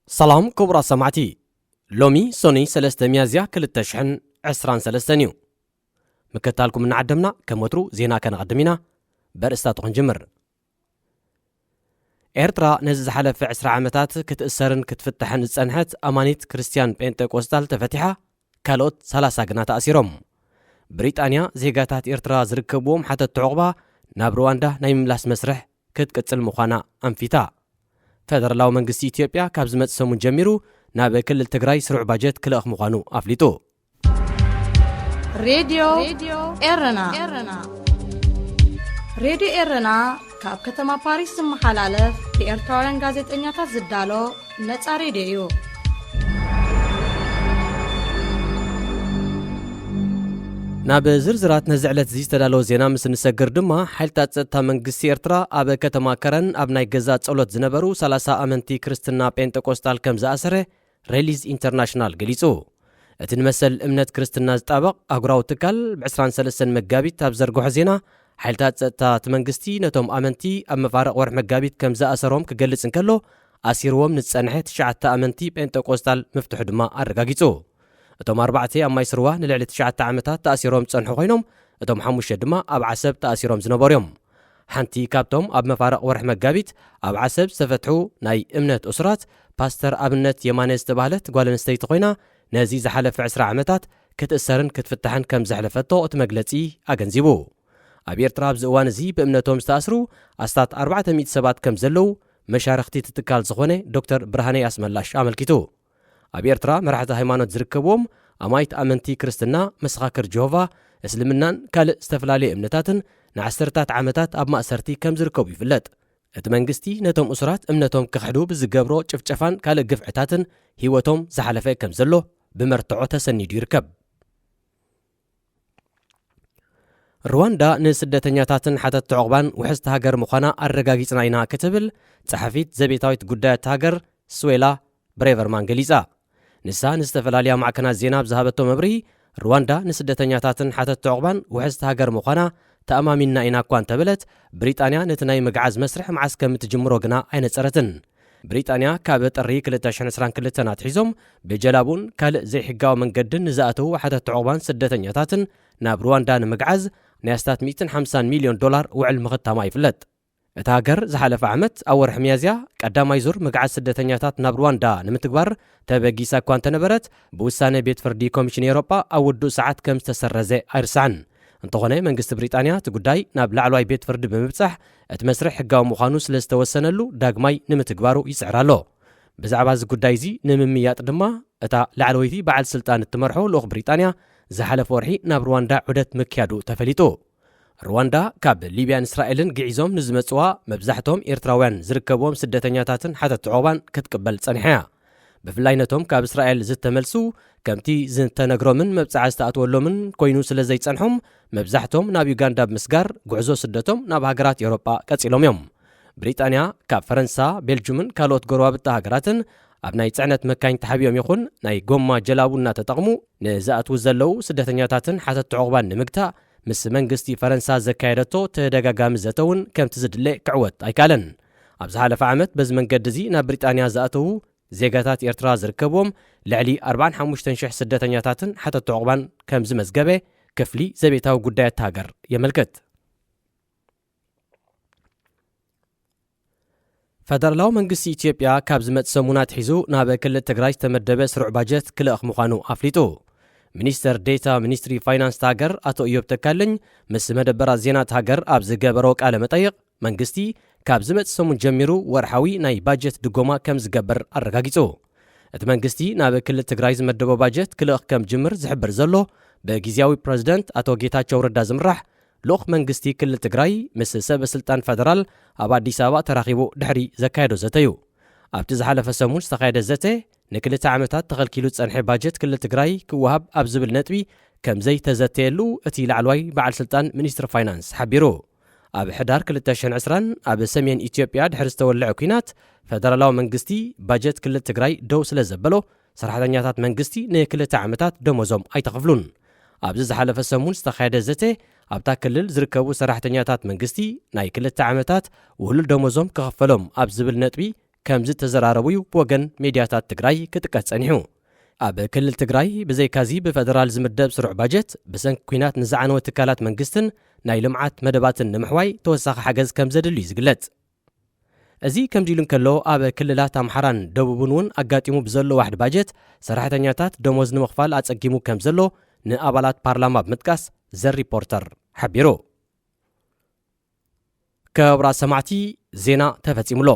سلام كبرى سمعتي لومي سوني سلسة ميازيا كلتشحن عسران سلستنيو مكتالكم من عدمنا كموترو زينا كان قدمينا برستات غنجمر إرترا نزز حلف في عسر عامتات كتأسرن كتفتحن السنحات أمانيت كريستيان بنتكوستال تفتحها كالوت سلاسة قناة أسيروم بريطانيا زيغاتات إرترا زركبوهم حتى التعقبة نابرواندا نايملاس مسرح كتكتسل مخانا أنفيتا فدرلاو منغستي إثيوبيا كاب زمت سمون جميرو ناب كل التግራይ سرع باجت كل أخ مخانو أفليتو راديو إرنا راديو إرنا كاب كتما باريس محلالف بإرتاوران غازيتنياتا زدالو نتا راديو ناب زرزرات نزعلت زيستدالو زينا مس نسجر دما حالتات ጸጥታ መንግስቲ ኤርትራ ኣብ ከተማ ከረን ኣብ ናይ ገዛ ጸሎት ዝነበሩ 30 ኣመንቲ ክርስትና ጴንጤቆስጣል ከም ዝኣሰረ ሬሊዝ ኢንተርናሽናል ገሊጹ እቲ ንመሰል እምነት ክርስትና ዝጣበቕ ኣጉራው ትካል ብ23 መጋቢት ኣብ ዘርግሖ ዜና ሓይልታት ጸጥታ መንግስቲ ነቶም ኣመንቲ ኣብ መፋረቕ ወርሒ መጋቢት ከም ዝኣሰሮም ክገልጽ እንከሎ ኣሲርዎም ንጸንሐ 9 ኣመንቲ ጴንጤቆስጣል ምፍትሑ ድማ ኣረጋጊጹ እቶም 4 ኣብ ማይ ስርዋ ንልዕሊ 9 ዓመታት ተኣሲሮም ጸንሑ ኮይኖም እቶም 5 ድማ ኣብ ዓሰብ ተኣሲሮም ዝነበሩ እዮም ሓንቲ ካብቶም ኣብ መፋረቕ ወርሒ መጋቢት ኣብ ዓሰብ ዝተፈትሑ ናይ እምነት እስራት ፓስተር ኣብነት የማነ ዝተባህለት ጓል ኣንስተይቲ ኮይና ነዚ ዝሓለፈ 20 ዓመታት ክትእሰርን ክትፍታሕን ከም ዘሕለፈቶ እቲ መግለጺ ኣገንዚቡ ኣብ ኤርትራ ኣብዚ እዋን እዚ ብእምነቶም ዝተኣስሩ ኣስታት 400 ሰባት ከም ዘለው መሻርክቲ ትካል ዝኾነ ዶክተር ብርሃነ ኣስመላሽ ኣመልኪቱ ኣብ ኤርትራ መራሕቲ ሃይማኖት ዝርከብዎም ኣማይት ኣመንቲ ክርስትና መሰኻክር ጀሆቫ እስልምናን ካልእ ዝተፈላለየ እምነታትን ንዓሰርታት ዓመታት ኣብ ማእሰርቲ ከም ዝርከቡ ይፍለጥ እቲ መንግስቲ ነቶም እስራት እምነቶም ክሕዱ ብዝገብሮ ጭፍጨፋን ካልእ ግፍዕታትን ህይወቶም ዝሓለፈ ከም ዘሎ ብመርትዖ ተሰኒዱ ይርከብ ሩዋንዳ ንስደተኛታትን ሓተት ዕቑባን ውሕስቲ ሃገር ምዃና ኣረጋጊጽና ኢና ክትብል ጸሓፊት ዘቤታዊት ጉዳያት ሃገር ስዌላ ብሬቨርማን ገሊጻ ንሳ ንዝተፈላለያ ማዕከናት ዜና ብዝሃበቶ መብርሂ ሩዋንዳ ንስደተኛታትን ሓተት ዕቑባን ውሕስቲ ሃገር ምዃና ተኣማሚንና ኢና እኳ እንተበለት ብሪጣንያ ነቲ ናይ ምግዓዝ መስርሕ መዓስ ከም እትጅምሮ ግና ኣይነፀረትን ብሪጣንያ ካብ ጥሪ 2022 ኣትሒዞም ብጀላቡን ካልእ ዘይሕጋዊ መንገድን ንዝኣተዉ ሓተት ዕቑባን ስደተኛታትን ናብ ሩዋንዳ ንምግዓዝ ናይ ኣስታት $150 ሚልዮን ውዕል ምኽታማ ይፍለጥ እቲ ሃገር ዝሓለፈ ዓመት ኣብ ወርሒ ሚያዝያ ቀዳማይ ዙር ምግዓዝ ስደተኛታት ናብ ሩዋንዳ ንምትግባር ተበጊሳ እኳ እንተነበረት ብውሳነ ቤት ፍርዲ ኮሚሽን ኤውሮጳ ኣብ ውዱእ ሰዓት ከም ዝተሰረዘ ኣይርስዓን እንተኾነ መንግስቲ ብሪጣንያ እቲ ጉዳይ ናብ ላዕለዋይ ቤት ፍርዲ ብምብጻሕ እቲ መስርሕ ሕጋዊ ምዃኑ ስለ ዝተወሰነሉ ዳግማይ ንምትግባሩ ይጽዕር ኣሎ ብዛዕባ እዚ ጉዳይ እዚ ንምምያጥ ድማ እታ ላዕለወይቲ በዓል ስልጣን እትመርሖ ልኡኽ ብሪጣንያ ዝሓለፈ ወርሒ ናብ ሩዋንዳ ዑደት ምክያዱ ተፈሊጡ ሩዋንዳ ካብ ሊብያን እስራኤልን ግዒዞም ንዝመጽዋ መብዛሕቶም ኤርትራውያን ዝርከብዎም ስደተኛታትን ሓተት ዕቑባን ክትቅበል ጸኒሐያ ብፍላይ ነቶም ካብ እስራኤል ዝተመልሱ ከምቲ ዝተነግሮምን መብጻዓ ዝተኣትወሎምን ኮይኑ ስለ ዘይጸንሖም መብዛሕቶም ናብ ዩጋንዳ ብምስጋር ጉዕዞ ስደቶም ናብ ሃገራት ኤውሮጳ ቀጺሎም እዮም ብሪጣንያ ካብ ፈረንሳ ቤልጅምን ካልኦት ጎረባብቲ ሃገራትን ኣብ ናይ ጽዕነት መካይን ተሓቢኦም ይኹን ናይ ጎማ ጀላቡና ተጠቕሙ ንዝኣትዉ ዘለዉ ስደተኛታትን ሓተት ዕቑባን ንምግታእ ምስ መንግስቲ ፈረንሳ ዘካየደቶ ተደጋጋሚ ዘተውን ከምቲ ዝድለ ክዕወት ኣይካለን ኣብ ዝሓለፈ ዓመት በዚ መንገዲ እዚ ናብ ብሪጣንያ ዝኣተዉ ዜጋታት ኤርትራ ዝርከብዎም ልዕሊ 45,000 ስደተኛታትን ሓተት ዕቑባን ከም ዝመዝገበ ክፍሊ ዘቤታዊ ጉዳያት ሃገር የመልክት ፈደራላዊ መንግስቲ ኢትዮጵያ ካብ ዝመጽእ ሰሙናት ሒዙ ናብ ክልል ትግራይ ዝተመደበ ስሩዕ ባጀት ክልእኽ ምዃኑ ኣፍሊጡ ሚኒስተር ዴታ ሚኒስትሪ ፋይናንስ ሃገር ኣቶ ኢዮብ ተካልኝ ምስ መደበራት ዜናት ሃገር ኣብ ዝገበሮ ቃለ መጠይቕ መንግስቲ ካብ ዝመጽእ ሰሙን ጀሚሩ ወርሓዊ ናይ ባጀት ድጎማ ከም ዝገበር ኣረጋጊጹ እቲ መንግስቲ ናብ ክልል ትግራይ ዝመደቦ ባጀት ክልእኽ ከም ጅምር ዝሕብር ዘሎ ብጊዜያዊ ፕረዚደንት ኣቶ ጌታቸው ረዳ ዝምራሕ ልኡኽ መንግስቲ ክልል ትግራይ ምስ ሰበ ስልጣን ፈደራል ኣብ ኣዲስ ኣበባ ተራኺቡ ድሕሪ ዘካየዶ ዘተ እዩ ኣብቲ ዝሓለፈ ሰሙን ዝተኻየደ ዘተ ንክልተ ዓመታት ተኸልኪሉ ጸንሐ ባጀት ክልል ትግራይ ክወሃብ ኣብ ዝብል ነጥቢ ከም ዘይተዘተየሉ እቲ ላዕለዋይ በዓል ስልጣን ሚኒስትር ፋይናንስ ሓቢሩ ኣብ ሕዳር 2020 ኣብ ሰሜን ኢትዮጵያ ድሕሪ ዝተወልዐ ኩናት ፈደራላዊ መንግስቲ ባጀት ክልል ትግራይ ደው ስለ ዘበሎ ሰራሕተኛታት መንግስቲ ንክልተ ዓመታት ደሞዞም ኣይተኸፍሉን ኣብዚ ዝሓለፈ ሰሙን ዝተኻየደ ዘተ ኣብታ ክልል ዝርከቡ ሰራሕተኛታት መንግስቲ ናይ ክልተ ዓመታት ውህሉል ደሞዞም ክኸፈሎም ኣብ ዝብል ነጥቢ ከምዝ ተዘራረቡ ብወገን ሜድያታት ትግራይ ክጥቀስ ጸኒሑ ኣብ ክልል ትግራይ ብዘይካዚ ብፌደራል ዝምደብ ስሩዕ ባጀት ብሰንኪ ኩናት ንዝዓነወ ትካላት መንግስትን ናይ ልምዓት መደባትን ንምሕዋይ ተወሳኺ ሓገዝ ከም ዘድልዩ ዝግለጽ እዚ ከምዚ ኢሉ እንከሎ ኣብ ክልላት ኣምሓራን ደቡብን እውን ኣጋጢሙ ብዘሎ ዋሕዲ ባጀት ሰራሕተኛታት ደሞዝ ንምኽፋል ኣጸጊሙ ከም ዘሎ ንኣባላት ፓርላማ ብምጥቃስ ዘሪፖርተር ሓቢሩ። ክቡራት ሰማዕቲ ዜና ተፈጺሙሎ